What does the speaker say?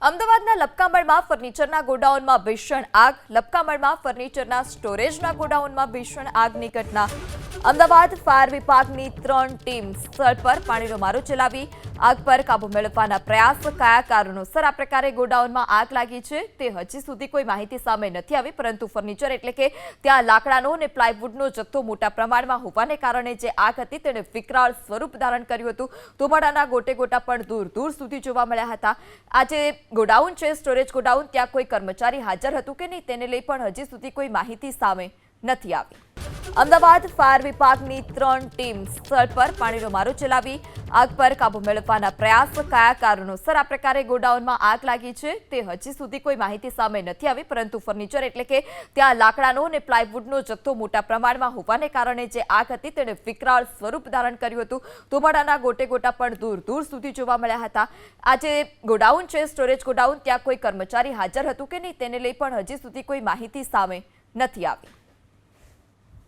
અમદાવાદના લપકામણમાં ફર્નિચરના ગોડાઉનમાં ભીષણ આગ. લપકામણમાં ફર્નિચરના સ્ટોરેજના ગોડાઉનમાં ભીષણ આગની ઘટના. અમદાવાદ ફાયર વિભાગની 3 ટીમ સ્થળ પર પાણીનો મારો ચલાવી આગ પર કાબુ મેળવવાના પ્રયાસ. કયા કારણોસર આ પ્રકારે ગોડાઉનમાં આગ લાગી છે તે હજી સુધી કોઈ માહિતી સામે નથી આવી, પરંતુ ફર્નિચર એટલે કે ત્યાં લાકડાનો અને પ્લાયવુડનો જથ્થો મોટા પ્રમાણમાં હોવાને કારણે જે આગ હતી તેણે વિકરાળ સ્વરૂપ ધારણ કર્યું હતું. ધુમાડાના ગોટે ગોટા પણ દૂર દૂર સુધી જોવા મળ્યા હતા. આજે ગોડાઉન છે, સ્ટોરેજ ગોડાઉન, ત્યાં કોઈ કર્મચારી હાજર હતું કે નહીં તેને લઈ પણ હજી સુધી કોઈ માહિતી સામે નથી આવી. અમદાવાદ ફાયર વિભાગની 3 ટીમ સ્થળ પર પાણીનો મારો ચલાવી આગ પર કાબુ મેળવવાના પ્રયાસ. કયા કારણોસર આ પ્રકારે ગોડાઉનમાં આગ લાગી છે તે હજી સુધી કોઈ માહિતી સામે નથી આવી, પરંતુ ફર્નિચર એટલે કે ત્યાં લાકડાનો અને પ્લાયવુડનો જથ્થો મોટા પ્રમાણમાં હોવાને કારણે જે આગ હતી તેણે વિકરાળ સ્વરૂપ ધારણ કર્યું હતું. ધુમાડાના ગોટે ગોટા પણ દૂર દૂર સુધી જોવા મળ્યા હતા. આજે ગોડાઉન છે, સ્ટોરેજ ગોડાઉન, ત્યાં કોઈ કર્મચારી હાજર હતું કે નહીં તેને લઈ પણ હજી સુધી કોઈ માહિતી સામે નથી આવી.